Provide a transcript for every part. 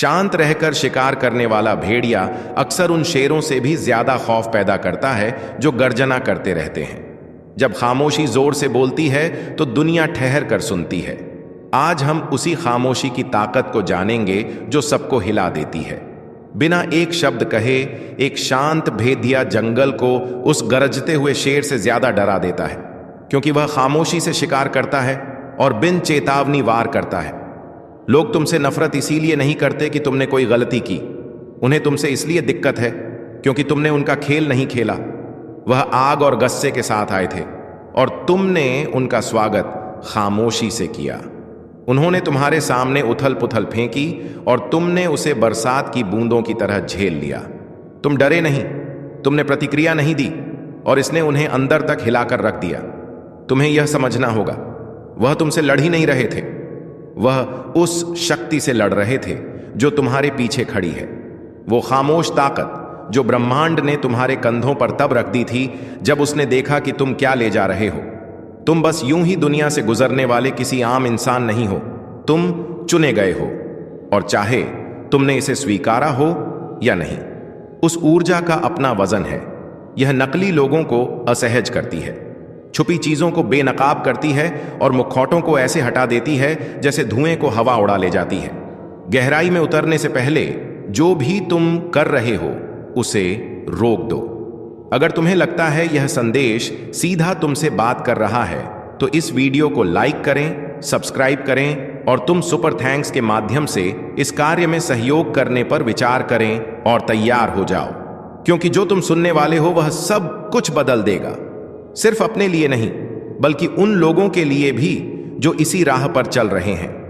शांत रहकर शिकार करने वाला भेड़िया अक्सर उन शेरों से भी ज्यादा खौफ पैदा करता है जो गर्जना करते रहते हैं। जब खामोशी जोर से बोलती है तो दुनिया ठहर कर सुनती है। आज हम उसी खामोशी की ताकत को जानेंगे जो सबको हिला देती है। बिना एक शब्द कहे एक शांत भेदिया जंगल को उस गरजते हुए शेर से ज्यादा डरा देता है, क्योंकि वह खामोशी से शिकार करता है और बिन चेतावनी वार करता है। लोग तुमसे नफरत इसीलिए नहीं करते कि तुमने कोई गलती की, उन्हें तुमसे इसलिए दिक्कत है क्योंकि तुमने उनका खेल नहीं खेला। वह आग और गस्से के साथ आए थे और तुमने उनका स्वागत खामोशी से किया। उन्होंने तुम्हारे सामने उथल पुथल फेंकी और तुमने उसे बरसात की बूंदों की तरह झेल लिया। तुम डरे नहीं, तुमने प्रतिक्रिया नहीं दी और इसने उन्हें अंदर तक हिलाकर रख दिया। तुम्हें यह समझना होगा, वह तुमसे लड़ ही नहीं रहे थे, वह उस शक्ति से लड़ रहे थे जो तुम्हारे पीछे खड़ी है। वो खामोश ताकत जो ब्रह्मांड ने तुम्हारे कंधों पर तब रख दी थी जब उसने देखा कि तुम क्या ले जा रहे हो। तुम बस यूं ही दुनिया से गुजरने वाले किसी आम इंसान नहीं हो, तुम चुने गए हो, और चाहे तुमने इसे स्वीकारा हो या नहीं। उस ऊर्जा का अपना वजन है। यह नकली लोगों को असहज करती है, छुपी चीजों को बेनकाब करती है और मुखौटों को ऐसे हटा देती है जैसे धुएं को हवा उड़ा ले जाती है। गहराई में उतरने से पहले जो भी तुम कर रहे हो उसे रोक दो। अगर तुम्हें लगता है यह संदेश सीधा तुमसे बात कर रहा है तो इस वीडियो को लाइक करें, सब्सक्राइब करें और तुम सुपर थैंक्स के माध्यम से इस कार्य में सहयोग करने पर विचार करें और तैयार हो जाओ, क्योंकि जो तुम सुनने वाले हो वह सब कुछ बदल देगा। सिर्फ अपने लिए नहीं बल्कि उन लोगों के लिए भी जो इसी राह पर चल रहे हैं।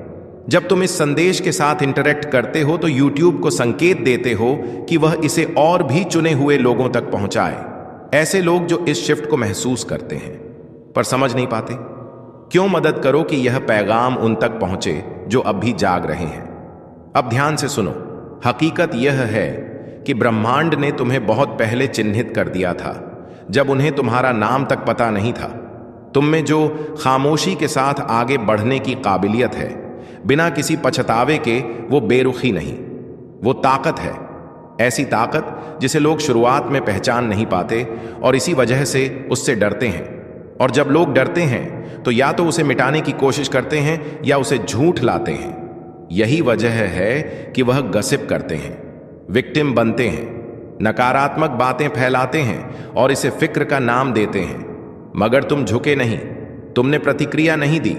जब तुम इस संदेश के साथ इंटरेक्ट करते हो तो YouTube को संकेत देते हो कि वह इसे और भी चुने हुए लोगों तक पहुंचाए, ऐसे लोग जो इस शिफ्ट को महसूस करते हैं पर समझ नहीं पाते। क्यों मदद करो कि यह पैगाम उन तक पहुंचे जो अब भी जाग रहे हैं। अब ध्यान से सुनो, हकीकत यह है कि ब्रह्मांड ने तुम्हें बहुत पहले चिन्हित कर दिया था, जब उन्हें तुम्हारा नाम तक पता नहीं था। तुम में जो खामोशी के साथ आगे बढ़ने की काबिलियत है, बिना किसी पछतावे के, वो बेरुखी नहीं, वो ताकत है। ऐसी ताकत जिसे लोग शुरुआत में पहचान नहीं पाते और इसी वजह से उससे डरते हैं। और जब लोग डरते हैं तो या तो उसे मिटाने की कोशिश करते हैं या उसे झूठ लाते हैं। यही वजह है कि वह गसिप करते हैं, विक्टिम बनते हैं, नकारात्मक बातें फैलाते हैं और इसे फिक्र का नाम देते हैं। मगर तुम झुके नहीं, तुमने प्रतिक्रिया नहीं दी।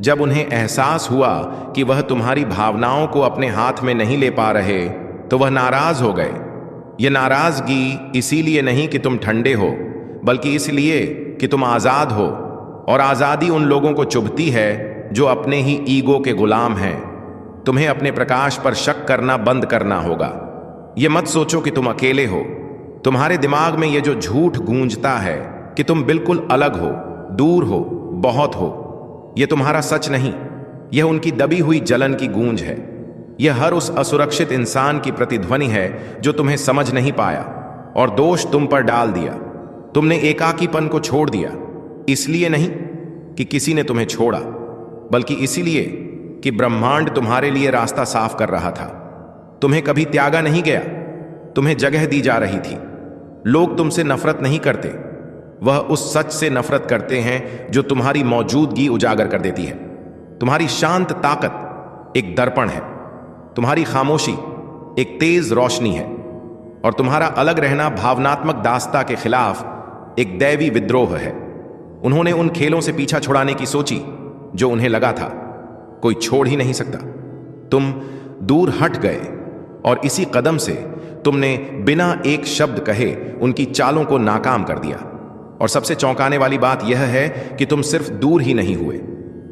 जब उन्हें एहसास हुआ कि वह तुम्हारी भावनाओं को अपने हाथ में नहीं ले पा रहे तो वह नाराज हो गए। यह नाराजगी इसीलिए नहीं कि तुम ठंडे हो, बल्कि इसलिए कि तुम आजाद हो, और आजादी उन लोगों को चुभती है जो अपने ही ईगो के गुलाम हैं। तुम्हें अपने प्रकाश पर शक करना बंद करना होगा। यह मत सोचो कि तुम अकेले हो। तुम्हारे दिमाग में यह जो झूठ गूंजता है कि तुम बिल्कुल अलग हो, दूर हो, बहुत हो, यह तुम्हारा सच नहीं, यह उनकी दबी हुई जलन की गूंज है। यह हर उस असुरक्षित इंसान की प्रतिध्वनि है जो तुम्हें समझ नहीं पाया और दोष तुम पर डाल दिया। तुमने एकाकीपन को छोड़ दिया, इसलिए नहीं कि किसी ने तुम्हें छोड़ा, बल्कि इसीलिए कि ब्रह्मांड तुम्हारे लिए रास्ता साफ कर रहा था। तुम्हें कभी त्यागा नहीं गया, तुम्हें जगह दी जा रही थी। लोग तुमसे नफरत नहीं करते, वह उस सच से नफरत करते हैं जो तुम्हारी मौजूदगी उजागर कर देती है। तुम्हारी शांत ताकत एक दर्पण है, तुम्हारी खामोशी एक तेज रोशनी है, और तुम्हारा अलग रहना भावनात्मक दास्ता के खिलाफ एक दैवी विद्रोह है। उन्होंने उन खेलों से पीछा छुड़ाने की सोची जो उन्हें लगा था कोई छोड़ ही नहीं सकता। तुम दूर हट गए और इसी कदम से तुमने बिना एक शब्द कहे उनकी चालों को नाकाम कर दिया। और सबसे चौंकाने वाली बात यह है कि तुम सिर्फ दूर ही नहीं हुए,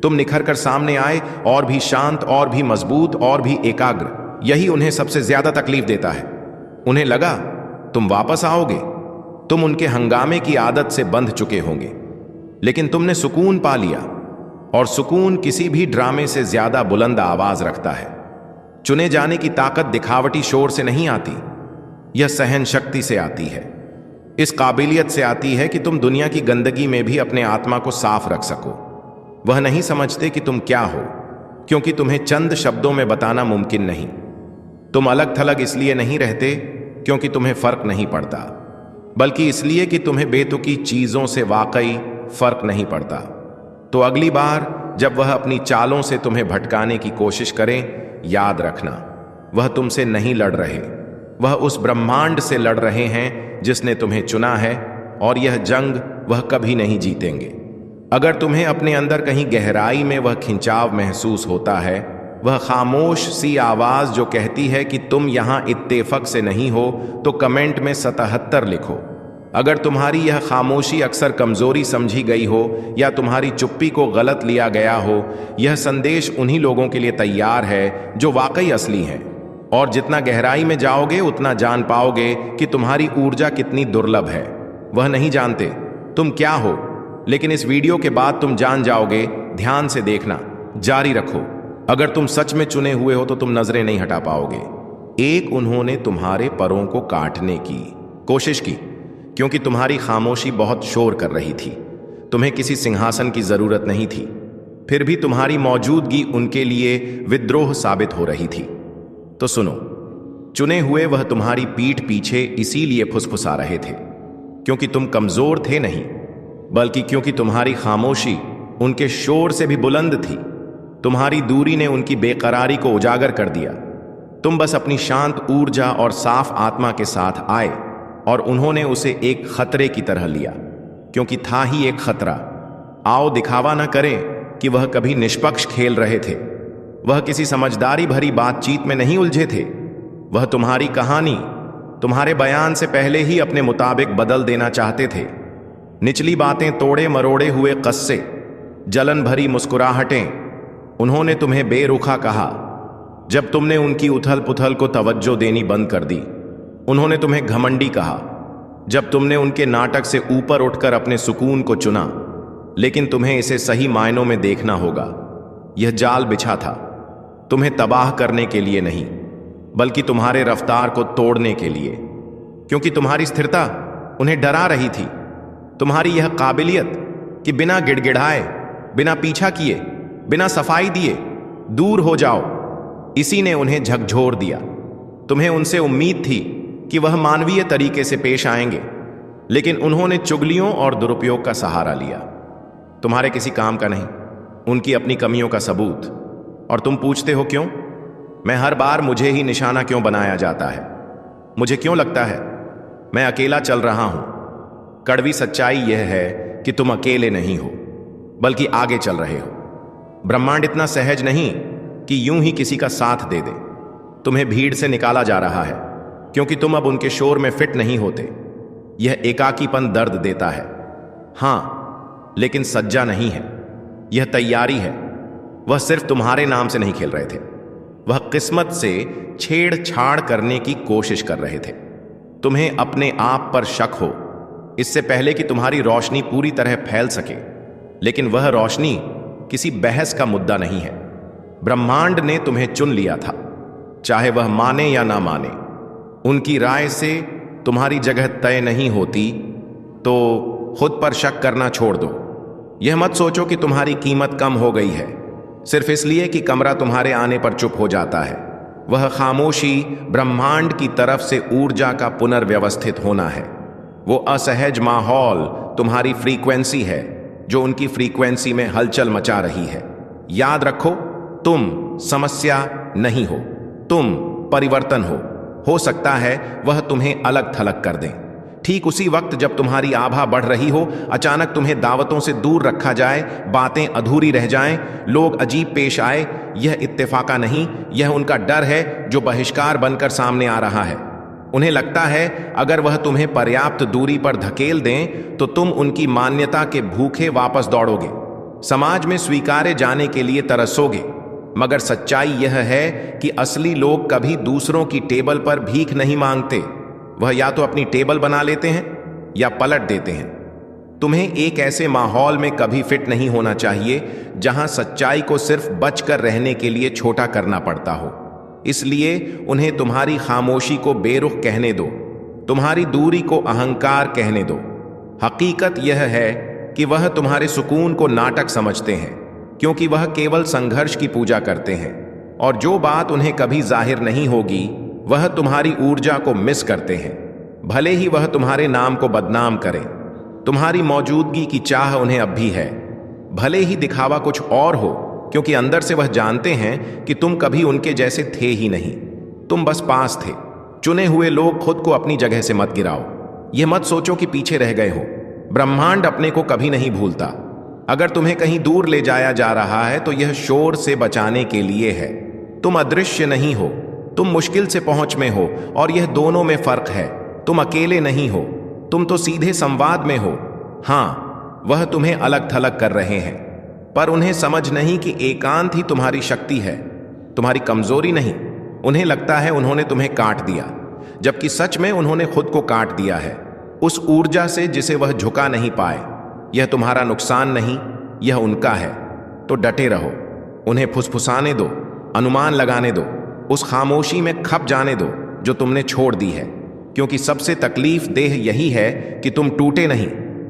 तुम निखर कर सामने आए, और भी शांत, और भी मजबूत, और भी एकाग्र। यही उन्हें सबसे ज्यादा तकलीफ देता है। उन्हें लगा तुम वापस आओगे, तुम उनके हंगामे की आदत से बंध चुके होंगे, लेकिन तुमने सुकून पा लिया, और सुकून किसी भी ड्रामे से ज्यादा बुलंद आवाज रखता है। चुने जाने की ताकत दिखावटी शोर से नहीं आती, यह सहन शक्ति से आती है। इस काबिलियत से आती है कि तुम दुनिया की गंदगी में भी अपने आत्मा को साफ रख सको। वह नहीं समझते कि तुम क्या हो, क्योंकि तुम्हें चंद शब्दों में बताना मुमकिन नहीं। तुम अलग थलग इसलिए नहीं रहते क्योंकि तुम्हें फर्क नहीं पड़ता, बल्कि इसलिए कि तुम्हें बेतुकी चीजों से वाकई फर्क नहीं पड़ता। तो अगली बार जब वह अपनी चालों से तुम्हें भटकाने की कोशिश करें, याद रखना वह तुमसे नहीं लड़ रहे, वह उस ब्रह्मांड से लड़ रहे हैं जिसने तुम्हें चुना है, और यह जंग वह कभी नहीं जीतेंगे। अगर तुम्हें अपने अंदर कहीं गहराई में वह खिंचाव महसूस होता है, वह खामोश सी आवाज जो कहती है कि तुम यहां इत्तेफाक से नहीं हो, तो कमेंट में 77 लिखो। अगर तुम्हारी यह खामोशी अक्सर कमजोरी समझी गई हो या तुम्हारी चुप्पी को गलत लिया गया हो, यह संदेश उन्हीं लोगों के लिए तैयार है जो वाकई असली हैं। और जितना गहराई में जाओगे उतना जान पाओगे कि तुम्हारी ऊर्जा कितनी दुर्लभ है। वह नहीं जानते तुम क्या हो, लेकिन इस वीडियो के बाद तुम जान जाओगे। ध्यान से देखना, जारी रखो। अगर तुम सच में चुने हुए हो तो तुम नजरें नहीं हटा पाओगे। एक उन्होंने तुम्हारे परों को काटने की कोशिश की क्योंकि तुम्हारी खामोशी बहुत शोर कर रही थी। तुम्हें किसी सिंहासन की जरूरत नहीं थी, फिर भी तुम्हारी मौजूदगी उनके लिए विद्रोह साबित हो रही थी। तो सुनो, चुने हुए वह तुम्हारी पीठ पीछे इसीलिए फुसफुसा रहे थे क्योंकि तुम कमजोर थे नहीं, बल्कि क्योंकि तुम्हारी खामोशी उनके शोर से भी बुलंद थी। तुम्हारी दूरी ने उनकी बेकरारी को उजागर कर दिया। तुम बस अपनी शांत ऊर्जा और साफ आत्मा के साथ आए और उन्होंने उसे एक खतरे की तरह लिया, क्योंकि था ही एक खतरा। आओ दिखावा न करें कि वह कभी निष्पक्ष खेल रहे थे। वह किसी समझदारी भरी बातचीत में नहीं उलझे थे। वह तुम्हारी कहानी तुम्हारे बयान से पहले ही अपने मुताबिक बदल देना चाहते थे। निचली बातें तोड़े मरोड़े हुए कस्से, जलन भरी मुस्कुराहटें। उन्होंने तुम्हें बेरुखा कहा जब तुमने उनकी उथल पुथल को तवज्जो देनी बंद कर दी। उन्होंने तुम्हें घमंडी कहा जब तुमने उनके नाटक से ऊपर उठकर अपने सुकून को चुना। लेकिन तुम्हें इसे सही मायनों में देखना होगा। यह जाल बिछा था तुम्हें तबाह करने के लिए नहीं, बल्कि तुम्हारे रफ्तार को तोड़ने के लिए, क्योंकि तुम्हारी स्थिरता उन्हें डरा रही थी। तुम्हारी यह काबिलियत कि बिना गिड़गिड़ाए, बिना पीछा किए, बिना सफाई दिए दूर हो जाओ, इसी ने उन्हें झकझोर दिया। तुम्हें उनसे उम्मीद थी कि वह मानवीय तरीके से पेश आएंगे, लेकिन उन्होंने चुगलियों और दुरुपयोग का सहारा लिया। तुम्हारे किसी काम का नहीं, उनकी अपनी कमियों का सबूत। और तुम पूछते हो क्यों? मैं हर बार मुझे ही निशाना क्यों बनाया जाता है? मुझे क्यों लगता है मैं अकेला चल रहा हूं? कड़वी सच्चाई यह है कि तुम अकेले नहीं हो, बल्कि आगे चल रहे हो। ब्रह्मांड इतना सहज नहीं कि यूं ही किसी का साथ दे दे। तुम्हें भीड़ से निकाला जा रहा है क्योंकि तुम अब उनके शोर में फिट नहीं होते। यह एकाकीपन दर्द देता है, हां, लेकिन सज्जा नहीं है। यह तैयारी है। वह सिर्फ तुम्हारे नाम से नहीं खेल रहे थे, वह किस्मत से छेड़छाड़ करने की कोशिश कर रहे थे। तुम्हें अपने आप पर शक हो, इससे पहले कि तुम्हारी रोशनी पूरी तरह फैल सके। लेकिन वह रोशनी किसी बहस का मुद्दा नहीं है। ब्रह्मांड ने तुम्हें चुन लिया था, चाहे वह माने या ना माने। उनकी राय से तुम्हारी जगह तय नहीं होती, तो खुद पर शक करना छोड़ दो। यह मत सोचो कि तुम्हारी कीमत कम हो गई है सिर्फ इसलिए कि कमरा तुम्हारे आने पर चुप हो जाता है। वह खामोशी ब्रह्मांड की तरफ से ऊर्जा का पुनर्व्यवस्थित होना है। वो असहज माहौल तुम्हारी फ्रीक्वेंसी है जो उनकी फ्रीक्वेंसी में हलचल मचा रही है। याद रखो, तुम समस्या नहीं हो, तुम परिवर्तन हो सकता है वह तुम्हें अलग थलग कर दें। ठीक उसी वक्त जब तुम्हारी आभा बढ़ रही हो, अचानक तुम्हें दावतों से दूर रखा जाए, बातें अधूरी रह जाएं, लोग अजीब पेश आए। यह इत्तेफाका नहीं, यह उनका डर है जो बहिष्कार बनकर सामने आ रहा है। उन्हें लगता है अगर वह तुम्हें पर्याप्त दूरी पर धकेल दें तो तुम उनकी मान्यता के भूखे वापस दौड़ोगे, समाज में स्वीकारे जाने के लिए तरसोगे। मगर सच्चाई यह है कि असली लोग कभी दूसरों की टेबल पर भीख नहीं मांगते। वह या तो अपनी टेबल बना लेते हैं या पलट देते हैं। तुम्हें एक ऐसे माहौल में कभी फिट नहीं होना चाहिए जहां सच्चाई को सिर्फ बचकर रहने के लिए छोटा करना पड़ता हो। इसलिए उन्हें तुम्हारी खामोशी को बेरुख कहने दो, तुम्हारी दूरी को अहंकार कहने दो। हकीकत यह है कि वह तुम्हारे सुकून को नाटक समझते हैं, क्योंकि वह केवल संघर्ष की पूजा करते हैं, और जो बात उन्हें कभी जाहिर नहीं होगी वह तुम्हारी ऊर्जा को मिस करते हैं, भले ही वह तुम्हारे नाम को बदनाम करें। तुम्हारी मौजूदगी की चाह उन्हें अब भी है, भले ही दिखावा कुछ और हो, क्योंकि अंदर से वह जानते हैं कि तुम कभी उनके जैसे थे ही नहीं, तुम बस पास थे। चुने हुए लोग, खुद को अपनी जगह से मत गिराओ। यह मत सोचो कि पीछे रह गए हो। ब्रह्मांड अपने को कभी नहीं भूलता। अगर तुम्हें कहीं दूर ले जाया जा रहा है तो यह शोर से बचाने के लिए है। तुम अदृश्य नहीं हो, तुम मुश्किल से पहुंच में हो, और यह दोनों में फर्क है। तुम अकेले नहीं हो, तुम तो सीधे संवाद में हो। हां, वह तुम्हें अलग थलग कर रहे हैं, पर उन्हें समझ नहीं कि एकांत ही तुम्हारी शक्ति है, तुम्हारी कमजोरी नहीं। उन्हें लगता है उन्होंने तुम्हें काट दिया, जबकि सच में उन्होंने खुद को काट दिया है, उस ऊर्जा से जिसे वह झुका नहीं पाए। यह तुम्हारा नुकसान नहीं, यह उनका है। तो डटे रहो, उन्हें फुसफुसाने दो, अनुमान लगाने दो, उस खामोशी में खप जाने दो जो तुमने छोड़ दी है। क्योंकि सबसे तकलीफ देह यही है कि तुम टूटे नहीं,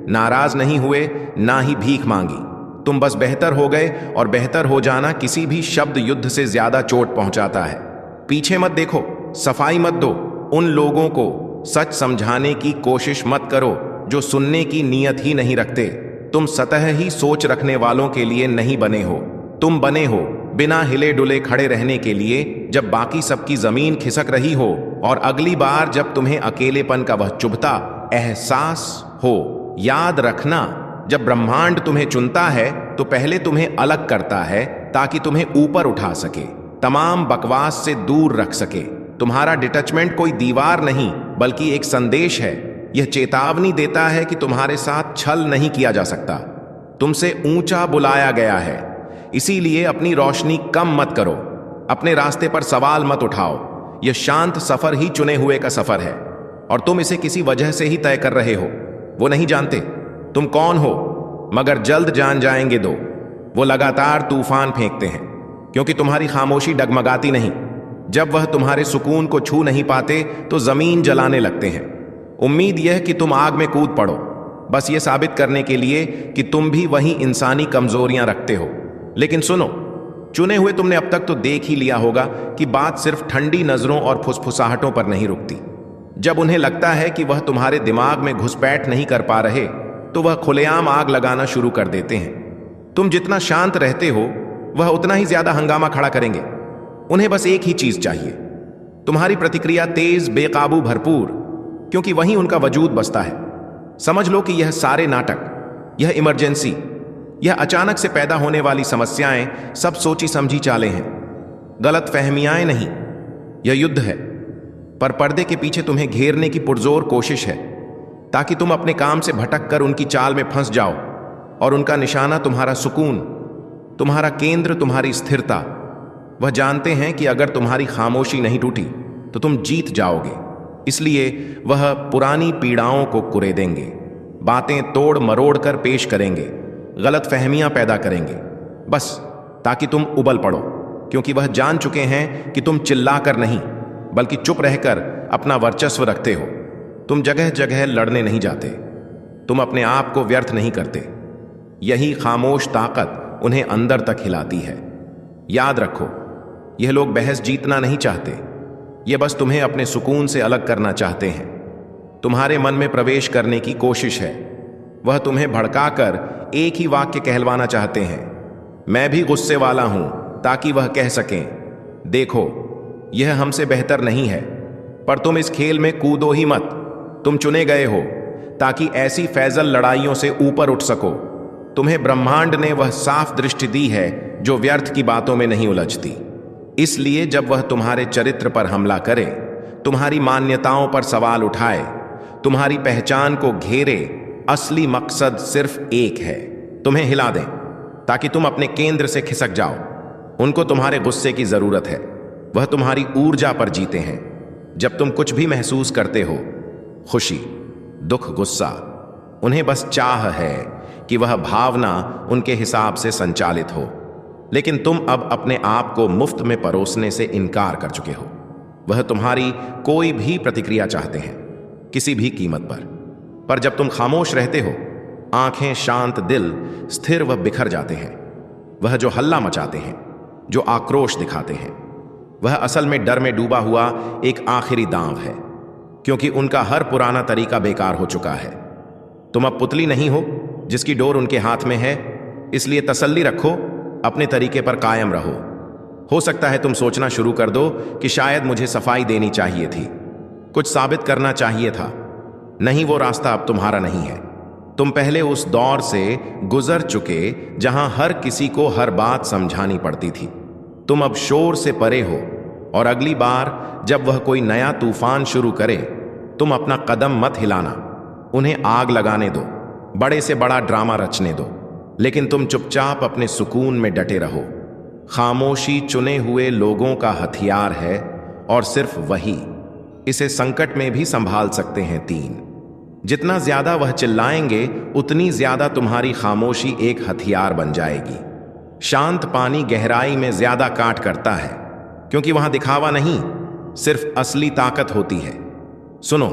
नाराज नहीं हुए, ना ही भीख मांगी। तुम बस बेहतर हो गए, और बेहतर हो जाना किसी भी शब्द युद्ध से ज्यादा चोट पहुंचाता है। पीछे मत देखो, सफाई मत दो, उन लोगों को सच समझाने की कोशिश मत करो जो सुनने की नीयत ही नहीं रखते। तुम सतह ही सोच रखने वालों के लिए नहीं बने हो, तुम बने हो बिना हिले डुले खड़े रहने के लिए, जब बाकी सबकी जमीन खिसक रही हो। और अगली बार जब तुम्हें अकेलेपन का वह चुभता एहसास हो, याद रखना, जब ब्रह्मांड तुम्हें चुनता है तो पहले तुम्हें अलग करता है ताकि तुम्हें ऊपर उठा सके, तमाम बकवास से दूर रख सके। तुम्हारा डिटैचमेंट कोई दीवार नहीं, बल्कि एक संदेश है। यह चेतावनी देता है कि तुम्हारे साथ छल नहीं किया जा सकता, तुमसे ऊंचा बुलाया गया है। इसीलिए अपनी रोशनी कम मत करो, अपने रास्ते पर सवाल मत उठाओ। यह शांत सफर ही चुने हुए का सफर है, और तुम इसे किसी वजह से ही तय कर रहे हो। वो नहीं जानते तुम कौन हो, मगर जल्द जान जाएंगे। दो वो लगातार तूफान फेंकते हैं, क्योंकि तुम्हारी खामोशी डगमगाती नहीं। जब वह तुम्हारे सुकून को छू नहीं पाते तो जमीन जलाने लगते हैं। उम्मीद यह कि तुम आग में कूद पड़ो, बस ये साबित करने के लिए कि तुम भी वही इंसानी कमजोरियां रखते हो। लेकिन सुनो, चुने हुए, तुमने अब तक तो देख ही लिया होगा कि बात सिर्फ ठंडी नजरों और फुसफुसाहटों पर नहीं रुकती। जब उन्हें लगता है कि वह तुम्हारे दिमाग में घुसपैठ नहीं कर पा रहे, तो वह खुलेआम आग लगाना शुरू कर देते हैं। तुम जितना शांत रहते हो, वह उतना ही ज्यादा हंगामा खड़ा करेंगे। उन्हें बस एक ही चीज चाहिए, तुम्हारी प्रतिक्रिया तेज, बेकाबू, भरपूर, क्योंकि वहीं उनका वजूद बसता है। समझ लो कि यह सारे नाटक, यह इमरजेंसी, यह अचानक से पैदा होने वाली समस्याएं सब सोची समझी चालें हैं, गलत फहमियां नहीं। यह युद्ध है, पर पर्दे के पीछे तुम्हें घेरने की पुरजोर कोशिश है, ताकि तुम अपने काम से भटक कर उनकी चाल में फंस जाओ। और उनका निशाना तुम्हारा सुकून, तुम्हारा केंद्र, तुम्हारी स्थिरता। वह जानते हैं कि अगर तुम्हारी खामोशी नहीं टूटी तो तुम जीत जाओगे। इसलिए वह पुरानी पीड़ाओं को कुरेदेंगे, बातें तोड़ मरोड़ कर पेश करेंगे, गलत फहमियां पैदा करेंगे, बस ताकि तुम उबल पड़ो। क्योंकि वह जान चुके हैं कि तुम चिल्लाकर नहीं, बल्कि चुप रहकर अपना वर्चस्व रखते हो। तुम जगह जगह लड़ने नहीं जाते, तुम अपने आप को व्यर्थ नहीं करते। यही खामोश ताकत उन्हें अंदर तक हिलाती है। याद रखो, यह लोग बहस जीतना नहीं चाहते, ये बस तुम्हें अपने सुकून से अलग करना चाहते हैं। तुम्हारे मन में प्रवेश करने की कोशिश है। वह तुम्हें भड़काकर एक ही वाक्य कहलवाना चाहते हैं, मैं भी गुस्से वाला हूं, ताकि वह कह सकें, देखो यह हमसे बेहतर नहीं है। पर तुम इस खेल में कूदो ही मत। तुम चुने गए हो ताकि ऐसी फैजल लड़ाइयों से ऊपर उठ सको। तुम्हें ब्रह्मांड ने वह साफ दृष्टि दी है जो व्यर्थ की बातों में नहीं उलझती। इसलिए जब वह तुम्हारे चरित्र पर हमला करे, तुम्हारी मान्यताओं पर सवाल उठाए, तुम्हारी पहचान को घेरे, असली मकसद सिर्फ एक है, तुम्हें हिला दें, ताकि तुम अपने केंद्र से खिसक जाओ। उनको तुम्हारे गुस्से की जरूरत है, वह तुम्हारी ऊर्जा पर जीते हैं। जब तुम कुछ भी महसूस करते हो, खुशी, दुख, गुस्सा, उन्हें बस चाह है कि वह भावना उनके हिसाब से संचालित हो। लेकिन तुम अब अपने आप को मुफ्त में परोसने से इनकार कर चुके हो। वह तुम्हारी कोई भी प्रतिक्रिया चाहते हैं, किसी भी कीमत पर जब तुम खामोश रहते हो, आंखें शांत, दिल स्थिर व बिखर जाते हैं। वह जो हल्ला मचाते हैं, जो आक्रोश दिखाते हैं, वह असल में डर में डूबा हुआ एक आखिरी दांव है, क्योंकि उनका हर पुराना तरीका बेकार हो चुका है। तुम अब पुतली नहीं हो जिसकी डोर उनके हाथ में है, इसलिए तसल्ली रखो, अपने तरीके पर कायम रहो। हो सकता है तुम सोचना शुरू कर दो कि शायद मुझे सफाई देनी चाहिए थी, कुछ साबित करना चाहिए था। नहीं, वो रास्ता अब तुम्हारा नहीं है। तुम पहले उस दौर से गुजर चुके जहां हर किसी को हर बात समझानी पड़ती थी। तुम अब शोर से परे हो, और अगली बार जब वह कोई नया तूफान शुरू करे, तुम अपना कदम मत हिलाना। उन्हें आग लगाने दो, बड़े से बड़ा ड्रामा रचने दो, लेकिन तुम चुपचाप अपने सुकून में डटे रहो। खामोशी चुने हुए लोगों का हथियार है, और सिर्फ वही इसे संकट में भी संभाल सकते हैं। 3, जितना ज्यादा वह चिल्लाएंगे, उतनी ज्यादा तुम्हारी खामोशी एक हथियार बन जाएगी। शांत पानी गहराई में ज्यादा काट करता है, क्योंकि वहां दिखावा नहीं, सिर्फ असली ताकत होती है। सुनो,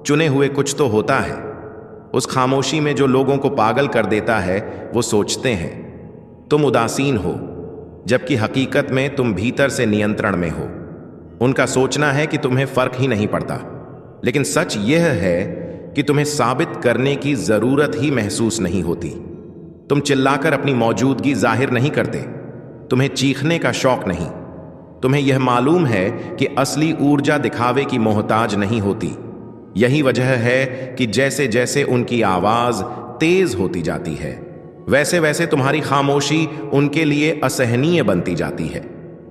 चुने हुए कुछ तो होता है। उस खामोशी में जो लोगों को पागल कर देता है, वो सोचते हैं तुम उदासीन हो, जबकि हकीकत में तुम भीतर से नियंत्रण में हो। उनका सोचना है कि तुम्हें फर्क ही नहीं पड़ता, लेकिन सच यह है कि तुम्हें साबित करने की जरूरत ही महसूस नहीं होती। तुम चिल्लाकर अपनी मौजूदगी जाहिर नहीं करते, तुम्हें चीखने का शौक नहीं। तुम्हें यह मालूम है कि असली ऊर्जा दिखावे की मोहताज नहीं होती। यही वजह है कि जैसे जैसे उनकी आवाज तेज होती जाती है, वैसे वैसे तुम्हारी खामोशी उनके लिए असहनीय बनती जाती है।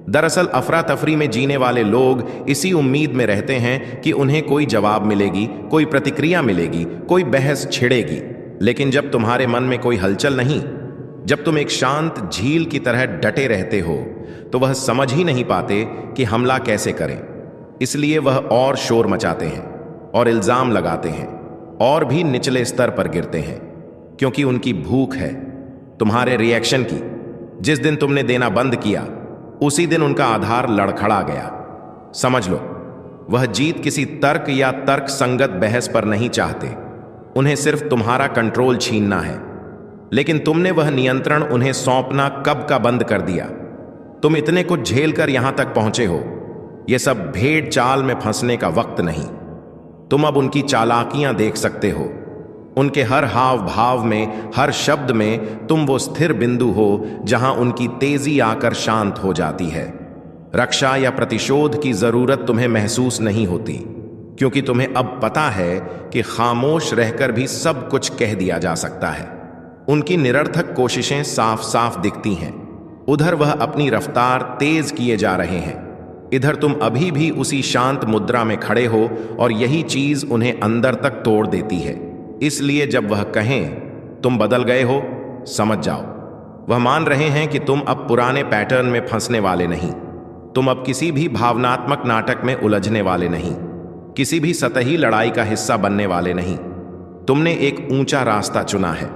दरअसल अफरा तफरी में जीने वाले लोग इसी उम्मीद में रहते हैं कि उन्हें कोई जवाब मिलेगी, कोई प्रतिक्रिया मिलेगी, कोई बहस छिड़ेगी। लेकिन जब तुम्हारे मन में कोई हलचल नहीं, जब तुम एक शांत झील की तरह डटे रहते हो, तो वह समझ ही नहीं पाते कि हमला कैसे करें। इसलिए वह और शोर मचाते हैं और इल्जाम लगाते हैं और भी निचले स्तर पर गिरते हैं, क्योंकि उनकी भूख है तुम्हारे रिएक्शन की। जिस दिन तुमने देना बंद किया, उसी दिन उनका आधार लड़खड़ा गया। समझ लो, वह जीत किसी तर्क या तर्क संगत बहस पर नहीं चाहते। उन्हें सिर्फ तुम्हारा कंट्रोल छीनना है, लेकिन तुमने वह नियंत्रण उन्हें सौंपना कब का बंद कर दिया। तुम इतने कुछ झेल कर यहां तक पहुंचे हो। यह सब भेड़ चाल में फंसने का वक्त नहीं। तुम अब उनकी चालाकियां देख सकते हो। उनके हर हाव भाव में, हर शब्द में तुम वो स्थिर बिंदु हो जहां उनकी तेजी आकर शांत हो जाती है। रक्षा या प्रतिशोध की जरूरत तुम्हें महसूस नहीं होती, क्योंकि तुम्हें अब पता है कि खामोश रहकर भी सब कुछ कह दिया जा सकता है। उनकी निरर्थक कोशिशें साफ साफ दिखती हैं। उधर वह अपनी रफ्तार तेज किए जा रहे हैं, इधर तुम अभी भी उसी शांत मुद्रा में खड़े हो, और यही चीज उन्हें अंदर तक तोड़ देती है। इसलिए जब वह कहें तुम बदल गए हो, समझ जाओ, वह मान रहे हैं कि तुम अब पुराने पैटर्न में फंसने वाले नहीं। तुम अब किसी भी भावनात्मक नाटक में उलझने वाले नहीं, किसी भी सतही लड़ाई का हिस्सा बनने वाले नहीं। तुमने एक ऊंचा रास्ता चुना है,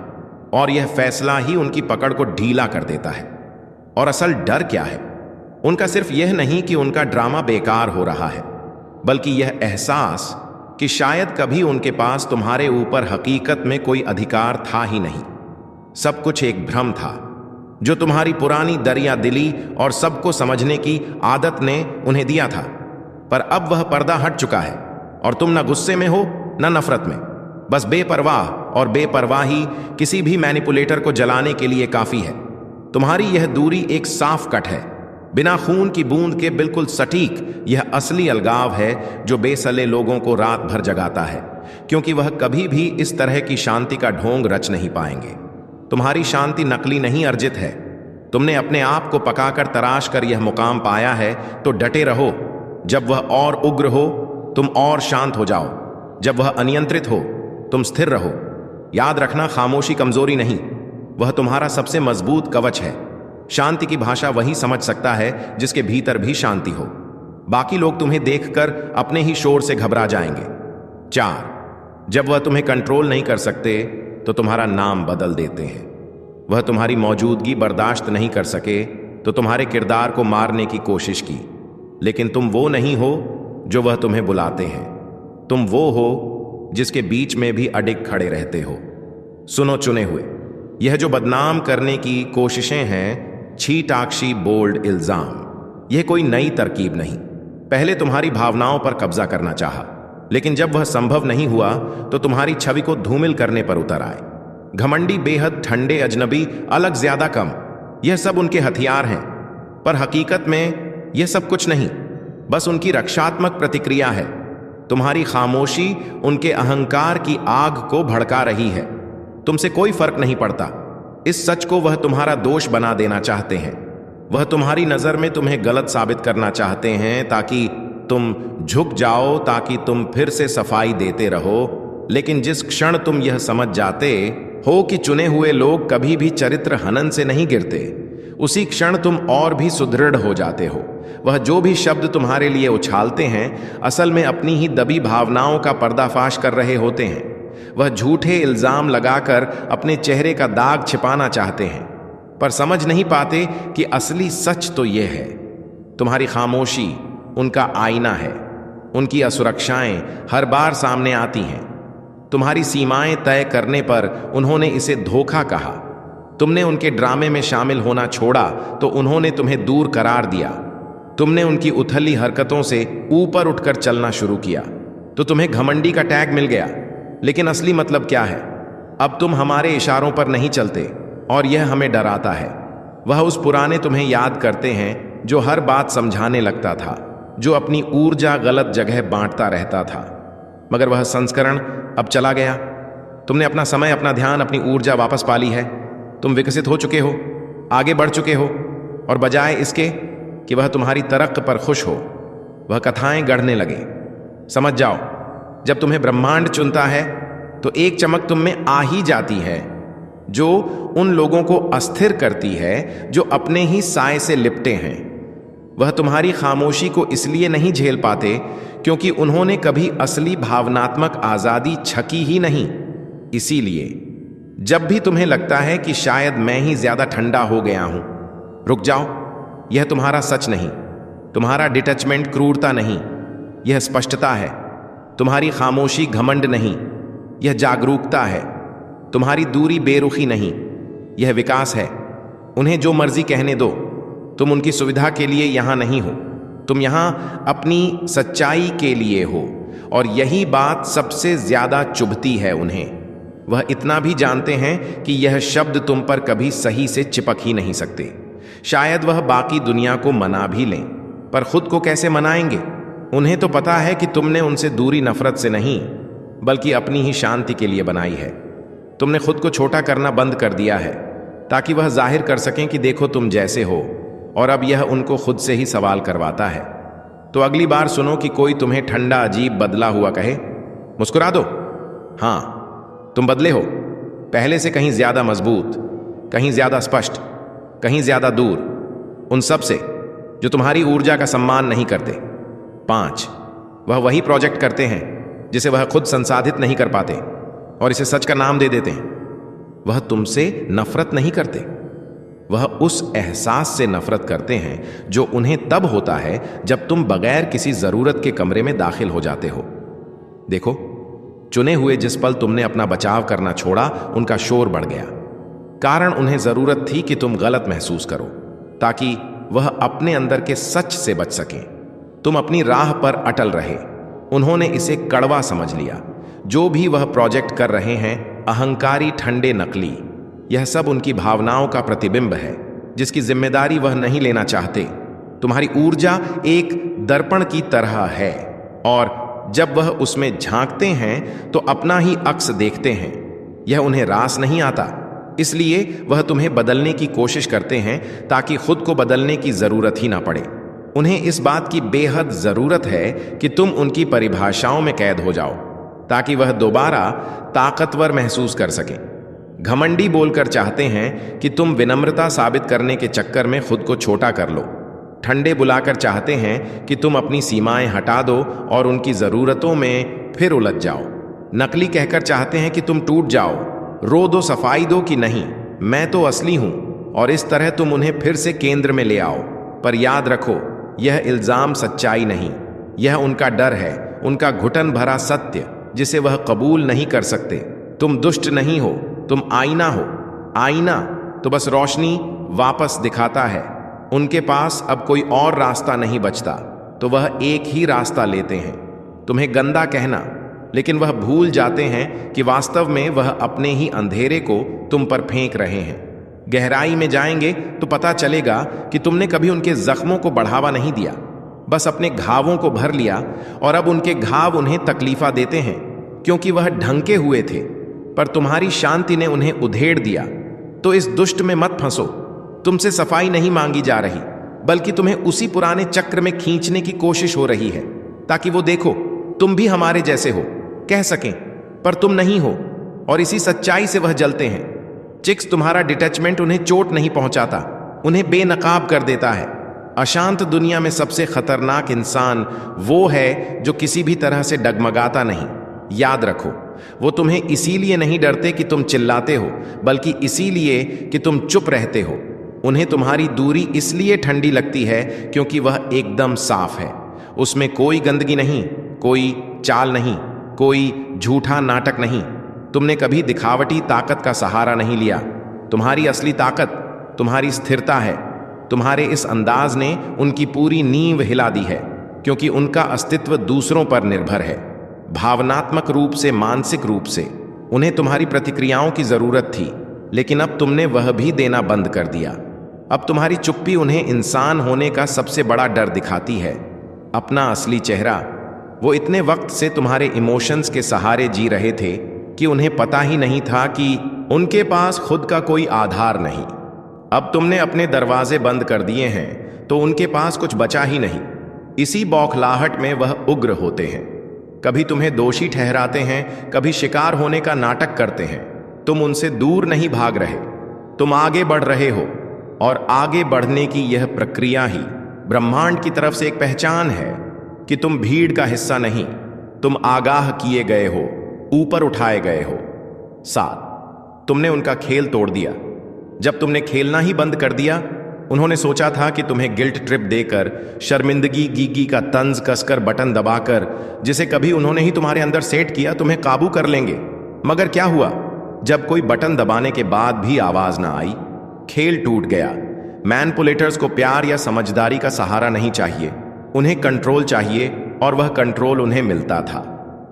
और यह फैसला ही उनकी पकड़ को ढीला कर देता है। और असल डर क्या है? उनका सिर्फ यह नहीं कि उनका ड्रामा बेकार हो रहा है, बल्कि यह एहसास कि शायद कभी उनके पास तुम्हारे ऊपर हकीकत में कोई अधिकार था ही नहीं। सब कुछ एक भ्रम था जो तुम्हारी पुरानी दरिया दिली और सबको समझने की आदत ने उन्हें दिया था। पर अब वह पर्दा हट चुका है, और तुम न गुस्से में हो न नफरत में, बस बेपरवाह, और बेपरवाही किसी भी मैनिपुलेटर को जलाने के लिए काफी है। तुम्हारी यह दूरी एक साफ कट है, बिना खून की बूंद के बिल्कुल सटीक। यह असली अलगाव है जो बेसले लोगों को रात भर जगाता है, क्योंकि वह कभी भी इस तरह की शांति का ढोंग रच नहीं पाएंगे। तुम्हारी शांति नकली नहीं, अर्जित है। तुमने अपने आप को पकाकर तराश कर यह मुकाम पाया है, तो डटे रहो। जब वह और उग्र हो, तुम और शांत हो जाओ। जब वह अनियंत्रित हो, तुम स्थिर रहो। याद रखना, खामोशी कमजोरी नहीं, वह तुम्हारा सबसे मजबूत कवच है। शांति की भाषा वही समझ सकता है जिसके भीतर भी शांति हो। बाकी लोग तुम्हें देखकर अपने ही शोर से घबरा जाएंगे। 4, जब वह तुम्हें कंट्रोल नहीं कर सकते, तो तुम्हारा नाम बदल देते हैं। वह तुम्हारी मौजूदगी बर्दाश्त नहीं कर सके, तो तुम्हारे किरदार को मारने की कोशिश की। लेकिन तुम वो नहीं हो जो वह तुम्हें बुलाते हैं। तुम वो हो जिसके बीच में भी अडिग खड़े रहते हो। सुनो चुने हुए, यह जो बदनाम करने की कोशिशें हैं, छीटाक्षी बोल्ड इल्जाम, यह कोई नई तरकीब नहीं। पहले तुम्हारी भावनाओं पर कब्जा करना चाहा, लेकिन जब वह संभव नहीं हुआ तो तुम्हारी छवि को धूमिल करने पर उतर आए। घमंडी, बेहद ठंडे, अजनबी, अलग, ज्यादा, कम, यह सब उनके हथियार हैं, पर हकीकत में यह सब कुछ नहीं, बस उनकी रक्षात्मक प्रतिक्रिया है। तुम्हारी खामोशी उनके अहंकार की आग को भड़का रही है। तुमसे कोई फर्क नहीं पड़ता। इस सच को वह तुम्हारा दोष बना देना चाहते हैं। वह तुम्हारी नजर में तुम्हें गलत साबित करना चाहते हैं ताकि तुम झुक जाओ, ताकि तुम फिर से सफाई देते रहो। लेकिन जिस क्षण तुम यह समझ जाते हो कि चुने हुए लोग कभी भी चरित्र हनन से नहीं गिरते, उसी क्षण तुम और भी सुदृढ़ हो जाते हो। वह जो भी शब्द तुम्हारे लिए उछालते हैं असल में अपनी ही दबी भावनाओं का पर्दाफाश कर रहे होते हैं। वह झूठे इल्जाम लगाकर अपने चेहरे का दाग छिपाना चाहते हैं, पर समझ नहीं पाते कि असली सच तो यह है। तुम्हारी खामोशी उनका आईना है। उनकी असुरक्षाएं हर बार सामने आती हैं। तुम्हारी सीमाएं तय करने पर उन्होंने इसे धोखा कहा। तुमने उनके ड्रामे में शामिल होना छोड़ा तो उन्होंने तुम्हें दूर करार दिया। तुमने उनकी उथली हरकतों से ऊपर उठकर चलना शुरू किया तो तुम्हें घमंडी का टैग मिल गया। लेकिन असली मतलब क्या है? अब तुम हमारे इशारों पर नहीं चलते और यह हमें डराता है। वह उस पुराने तुम्हें याद करते हैं जो हर बात समझाने लगता था, जो अपनी ऊर्जा गलत जगह बांटता रहता था। मगर वह संस्करण अब चला गया। तुमने अपना समय, अपना ध्यान, अपनी ऊर्जा वापस पा ली है। तुम विकसित हो चुके हो, आगे बढ़ चुके हो, और बजाय इसके कि वह तुम्हारी तरक्क पर खुश हो, वह कथाएं गढ़ने लगे। समझ जाओ, जब तुम्हें ब्रह्मांड चुनता है तो एक चमक तुम में आ ही जाती है जो उन लोगों को अस्थिर करती है जो अपने ही साए से लिपटे हैं। वह तुम्हारी खामोशी को इसलिए नहीं झेल पाते क्योंकि उन्होंने कभी असली भावनात्मक आजादी छकी ही नहीं। इसीलिए जब भी तुम्हें लगता है कि शायद मैं ही ज्यादा ठंडा हो गया हूं, रुक जाओ। यह तुम्हारा सच नहीं, तुम्हारा डिटैचमेंट क्रूरता नहीं, यह स्पष्टता है। तुम्हारी खामोशी घमंड नहीं, यह जागरूकता है। तुम्हारी दूरी बेरुखी नहीं, यह विकास है। उन्हें जो मर्जी कहने दो, तुम उनकी सुविधा के लिए यहां नहीं हो, तुम यहां अपनी सच्चाई के लिए हो। और यही बात सबसे ज्यादा चुभती है उन्हें। वह इतना भी जानते हैं कि यह शब्द तुम पर कभी सही से चिपक ही नहीं सकते। शायद वह बाकी दुनिया को मना भी लें, पर खुद को कैसे मनाएंगे? उन्हें तो पता है कि तुमने उनसे दूरी नफरत से नहीं बल्कि अपनी ही शांति के लिए बनाई है। तुमने खुद को छोटा करना बंद कर दिया है ताकि वह जाहिर कर सकें कि देखो तुम जैसे हो, और अब यह उनको खुद से ही सवाल करवाता है। तो अगली बार सुनो कि कोई तुम्हें ठंडा, अजीब, बदला हुआ कहे, मुस्कुरा दो। हाँ, तुम बदले हो, पहले से कहीं ज्यादा मजबूत, कहीं ज्यादा स्पष्ट, कहीं ज्यादा दूर उन सब से जो तुम्हारी ऊर्जा का सम्मान नहीं करते। 5, वह वही प्रोजेक्ट करते हैं जिसे वह खुद संसाधित नहीं कर पाते और इसे सच का नाम दे देते हैं। वह तुमसे नफरत नहीं करते, वह उस एहसास से नफरत करते हैं जो उन्हें तब होता है जब तुम बगैर किसी जरूरत के कमरे में दाखिल हो जाते हो। देखो, चुने हुए जिस पल तुमने अपना बचाव करना छोड़ा, उनका शोर बढ़ गया। कारण उन्हें जरूरत थी कि तुम गलत महसूस करो ताकि वह अपने अंदर के सच से बच सकें। तुम अपनी राह पर अटल रहे। उन्होंने इसे कड़वा समझ लिया। जो भी वह प्रोजेक्ट कर रहे हैं, अहंकारी, ठंडे, नकली, यह सब उनकी भावनाओं का प्रतिबिंब है जिसकी जिम्मेदारी वह नहीं लेना चाहते। तुम्हारी ऊर्जा एक दर्पण की तरह है और जब वह उसमें झांकते हैं तो अपना ही अक्स देखते हैं। यह उन्हें रास नहीं आता, इसलिए वह तुम्हें बदलने की कोशिश करते हैं ताकि खुद को बदलने की जरूरत ही ना पड़े। उन्हें इस बात की बेहद जरूरत है कि तुम उनकी परिभाषाओं में कैद हो जाओ ताकि वह दोबारा ताकतवर महसूस कर सकें। घमंडी बोलकर चाहते हैं कि तुम विनम्रता साबित करने के चक्कर में खुद को छोटा कर लो। ठंडे बुलाकर चाहते हैं कि तुम अपनी सीमाएं हटा दो और उनकी जरूरतों में फिर उलझ जाओ। नकली कहकर चाहते हैं कि तुम टूट जाओ, रो दो, सफाई दो कि नहीं, मैं तो असली हूं, और इस तरह तुम उन्हें फिर से केंद्र में ले आओ। पर याद रखो, यह इल्जाम सच्चाई नहीं, यह उनका डर है, उनका घुटन भरा सत्य जिसे वह कबूल नहीं कर सकते। तुम दुष्ट नहीं हो, तुम आईना हो। आईना तो बस रोशनी वापस दिखाता है, उनके पास अब कोई और रास्ता नहीं बचता तो वह एक ही रास्ता लेते हैं, तुम्हें गंदा कहना, लेकिन वह भूल जाते हैं कि वास्तव में वह अपने ही अंधेरे को तुम पर फेंक रहे हैं। गहराई में जाएंगे तो पता चलेगा कि तुमने कभी उनके जख्मों को बढ़ावा नहीं दिया, बस अपने घावों को भर लिया, और अब उनके घाव उन्हें तकलीफा देते हैं क्योंकि वह ढंके हुए थे, पर तुम्हारी शांति ने उन्हें उधेड़ दिया। तो इस दुष्ट में मत फंसो। तुमसे सफाई नहीं मांगी जा रही, बल्कि तुम्हें उसी पुराने चक्र में खींचने की कोशिश हो रही है, ताकि वो देखो तुम भी हमारे जैसे हो, कह सकें, पर तुम नहीं हो, और इसी सच्चाई से वह जलते हैं। चिक्स, तुम्हारा डिटैचमेंट उन्हें चोट नहीं पहुंचाता, उन्हें बेनकाब कर देता है। अशांत दुनिया में सबसे खतरनाक इंसान वो है जो किसी भी तरह से डगमगाता नहीं। याद रखो, वो तुम्हें इसीलिए नहीं डरते कि तुम चिल्लाते हो, बल्कि इसीलिए कि तुम चुप रहते हो। उन्हें तुम्हारी दूरी इसलिए ठंडी लगती है क्योंकि वह एकदम साफ है, उसमें कोई गंदगी नहीं, कोई चाल नहीं, कोई झूठा नाटक नहीं। तुमने कभी दिखावटी ताकत का सहारा नहीं लिया। तुम्हारी असली ताकत तुम्हारी स्थिरता है। तुम्हारे इस अंदाज ने उनकी पूरी नींव हिला दी है, क्योंकि उनका अस्तित्व दूसरों पर निर्भर है, भावनात्मक रूप से, मानसिक रूप से। उन्हें तुम्हारी प्रतिक्रियाओं की जरूरत थी, लेकिन अब तुमने वह भी देना बंद कर दिया। अब तुम्हारी चुप्पी उन्हें इंसान होने का सबसे बड़ा डर दिखाती है, अपना असली चेहरा। वो इतने वक्त से तुम्हारे इमोशंस के सहारे जी रहे थे कि उन्हें पता ही नहीं था कि उनके पास खुद का कोई आधार नहीं। अब तुमने अपने दरवाजे बंद कर दिए हैं तो उनके पास कुछ बचा ही नहीं। इसी बौखलाहट में वह उग्र होते हैं, कभी तुम्हें दोषी ठहराते हैं, कभी शिकार होने का नाटक करते हैं। तुम उनसे दूर नहीं भाग रहे, तुम आगे बढ़ रहे हो, और आगे बढ़ने की यह प्रक्रिया ही ब्रह्मांड की तरफ से एक पहचान है कि तुम भीड़ का हिस्सा नहीं, तुम आगाह किए गए हो, ऊपर उठाए गए हो। 7, तुमने उनका खेल तोड़ दिया। जब तुमने खेलना ही बंद कर दिया, उन्होंने सोचा था कि तुम्हें गिल्ट ट्रिप देकर, शर्मिंदगी गीगी का तंज कसकर, बटन दबाकर, जिसे कभी उन्होंने ही तुम्हारे अंदर सेट किया, तुम्हें काबू कर लेंगे। मगर क्या हुआ? जब कोई बटन दबाने के बाद भी आवाज ना आई, खेल टूट गया। मैनिपुलेटर्स को प्यार या समझदारी का सहारा नहीं चाहिए, उन्हें कंट्रोल चाहिए, और वह कंट्रोल उन्हें मिलता था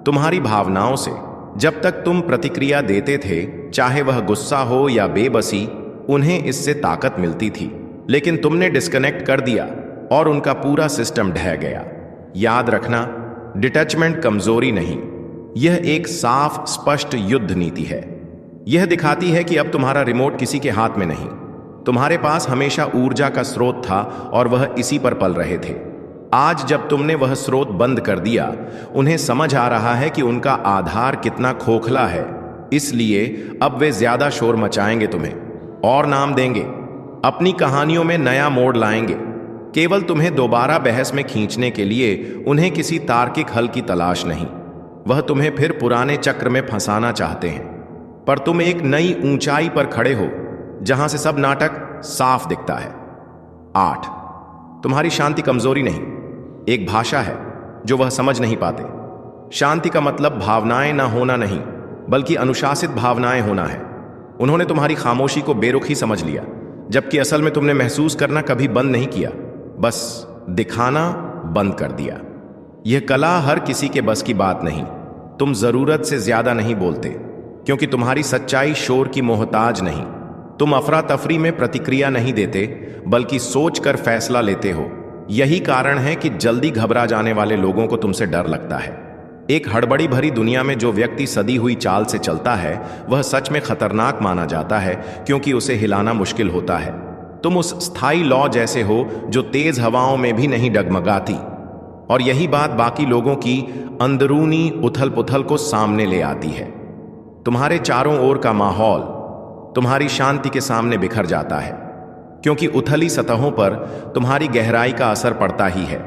तुम्हारी भावनाओं से। जब तक तुम प्रतिक्रिया देते थे, चाहे वह गुस्सा हो या बेबसी, उन्हें इससे ताकत मिलती थी। लेकिन तुमने डिस्कनेक्ट कर दिया और उनका पूरा सिस्टम ढह गया। याद रखना, डिटैचमेंट कमजोरी नहीं, यह एक साफ स्पष्ट युद्ध नीति है। यह दिखाती है कि अब तुम्हारा रिमोट किसी के हाथ में नहीं, तुम्हारे पास हमेशा ऊर्जा का स्रोत था और वह इसी पर पल रहे थे। आज जब तुमने वह स्रोत बंद कर दिया, उन्हें समझ आ रहा है कि उनका आधार कितना खोखला है। इसलिए अब वे ज्यादा शोर मचाएंगे, तुम्हें और नाम देंगे, अपनी कहानियों में नया मोड़ लाएंगे, केवल तुम्हें दोबारा बहस में खींचने के लिए। उन्हें किसी तार्किक हल की तलाश नहीं, वह तुम्हें फिर पुराने चक्र में फंसाना चाहते हैं। पर तुम एक नई ऊंचाई पर खड़े हो, जहां से सब नाटक साफ दिखता है। 8, तुम्हारी शांति कमजोरी नहीं, एक भाषा है जो वह समझ नहीं पाते। शांति का मतलब भावनाएं ना होना नहीं, बल्कि अनुशासित भावनाएं होना है। उन्होंने तुम्हारी खामोशी को बेरुखी समझ लिया, जबकि असल में तुमने महसूस करना कभी बंद नहीं किया, बस दिखाना बंद कर दिया। यह कला हर किसी के बस की बात नहीं। तुम जरूरत से ज्यादा नहीं बोलते, क्योंकि तुम्हारी सच्चाई शोर की मोहताज नहीं। तुम अफरा तफरी में प्रतिक्रिया नहीं देते, बल्कि सोच कर फैसला लेते हो। यही कारण है कि जल्दी घबरा जाने वाले लोगों को तुमसे डर लगता है। एक हड़बड़ी भरी दुनिया में जो व्यक्ति सदी हुई चाल से चलता है, वह सच में खतरनाक माना जाता है, क्योंकि उसे हिलाना मुश्किल होता है। तुम उस स्थायी लौ जैसे हो जो तेज हवाओं में भी नहीं डगमगाती, और यही बात बाकी लोगों की अंदरूनी उथल पुथल को सामने ले आती है। तुम्हारे चारों ओर का माहौल तुम्हारी शांति के सामने बिखर जाता है, क्योंकि उथली सतहों पर तुम्हारी गहराई का असर पड़ता ही है।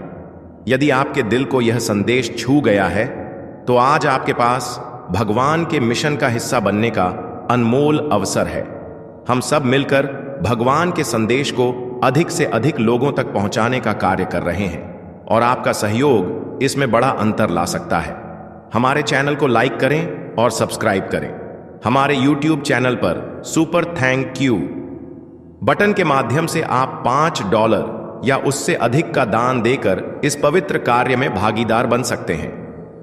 यदि आपके दिल को यह संदेश छू गया है, तो आज आपके पास भगवान के मिशन का हिस्सा बनने का अनमोल अवसर है। हम सब मिलकर भगवान के संदेश को अधिक से अधिक लोगों तक पहुंचाने का कार्य कर रहे हैं, और आपका सहयोग इसमें बड़ा अंतर ला सकता है। हमारे चैनल को लाइक करें और सब्सक्राइब करें। हमारे YouTube चैनल पर सुपर थैंक यू बटन के माध्यम से आप $5 या उससे अधिक का दान देकर इस पवित्र कार्य में भागीदार बन सकते हैं।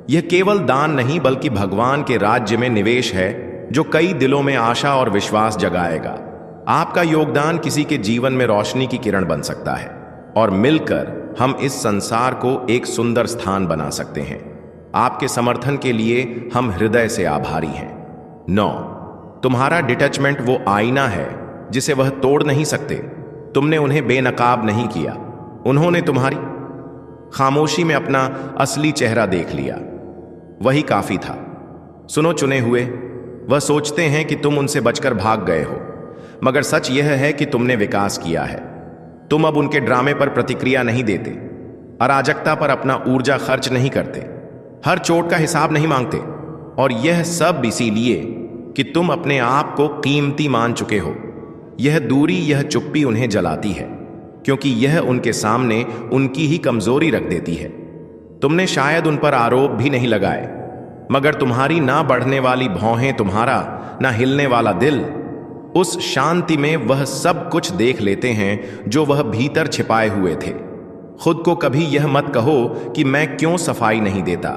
यह केवल दान नहीं बल्कि भगवान के राज्य में निवेश है जो कई दिलों में आशा और विश्वास जगाएगा। आपका योगदान किसी के जीवन में रोशनी की किरण बन सकता है और मिलकर हम इस संसार को एक सुंदर स्थान बना सकते हैं। आपके समर्थन के लिए हम हृदय से आभारी हैं। 9, तुम्हारा डिटैचमेंट वो आईना है जिसे वह तोड़ नहीं सकते। तुमने उन्हें बेनकाब नहीं किया, उन्होंने तुम्हारी खामोशी में अपना असली चेहरा देख लिया। वही काफी था। सुनो चुने हुए, वह सोचते हैं कि तुम उनसे बचकर भाग गए हो, मगर सच यह है कि तुमने विकास किया है। तुम अब उनके ड्रामे पर प्रतिक्रिया नहीं देते, अराजकता पर अपना ऊर्जा खर्च नहीं करते, हर चोट का हिसाब नहीं मांगते, और यह सब इसीलिए कि तुम अपने आप को कीमती मान चुके हो। यह दूरी, यह चुप्पी उन्हें जलाती है, क्योंकि यह उनके सामने उनकी ही कमजोरी रख देती है। तुमने शायद उन पर आरोप भी नहीं लगाए, मगर तुम्हारी ना बढ़ने वाली भौहें, तुम्हारा ना हिलने वाला दिल, उस शांति में वह सब कुछ देख लेते हैं जो वह भीतर छिपाए हुए थे। खुद को कभी यह मत कहो कि मैं क्यों सफाई नहीं देता।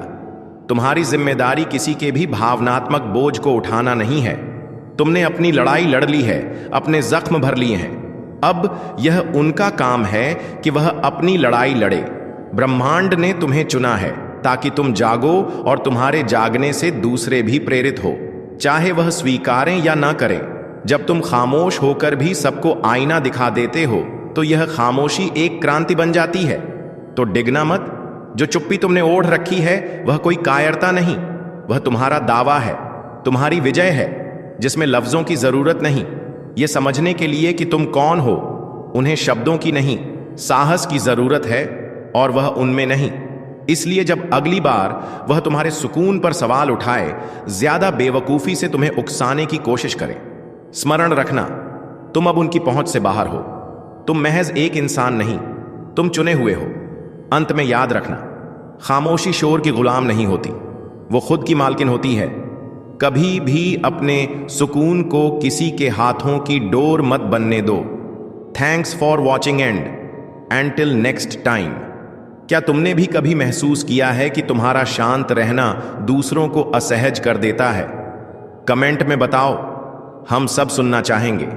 तुम्हारी जिम्मेदारी किसी के भी भावनात्मक बोझ को उठाना नहीं है। तुमने अपनी लड़ाई लड़ ली है, अपने जख्म भर लिए हैं। अब यह उनका काम है कि वह अपनी लड़ाई लड़े। ब्रह्मांड ने तुम्हें चुना है ताकि तुम जागो और तुम्हारे जागने से दूसरे भी प्रेरित हो, चाहे वह स्वीकारें या ना करें। जब तुम खामोश होकर भी सबको आईना दिखा देते हो तो यह खामोशी एक क्रांति बन जाती है। तो डिगना मत। जो चुप्पी तुमने ओढ़ रखी है वह कोई कायरता नहीं, वह तुम्हारा दावा है, तुम्हारी विजय है, जिसमें लफ्जों की जरूरत नहीं। यह समझने के लिए कि तुम कौन हो, उन्हें शब्दों की नहीं, साहस की जरूरत है, और वह उनमें नहीं। इसलिए जब अगली बार वह तुम्हारे सुकून पर सवाल उठाए, ज्यादा बेवकूफी से तुम्हें उकसाने की कोशिश करें, स्मरण रखना तुम अब उनकी पहुंच से बाहर हो। तुम महज एक इंसान नहीं, तुम चुने हुए हो। अंत में याद रखना, खामोशी शोर की गुलाम नहीं होती, वो खुद की मालकिन होती है। कभी भी अपने सुकून को किसी के हाथों की डोर मत बनने दो। Thanks for watching until next time. क्या तुमने भी कभी महसूस किया है कि तुम्हारा शांत रहना दूसरों को असहज कर देता है? कमेंट में बताओ, हम सब सुनना चाहेंगे।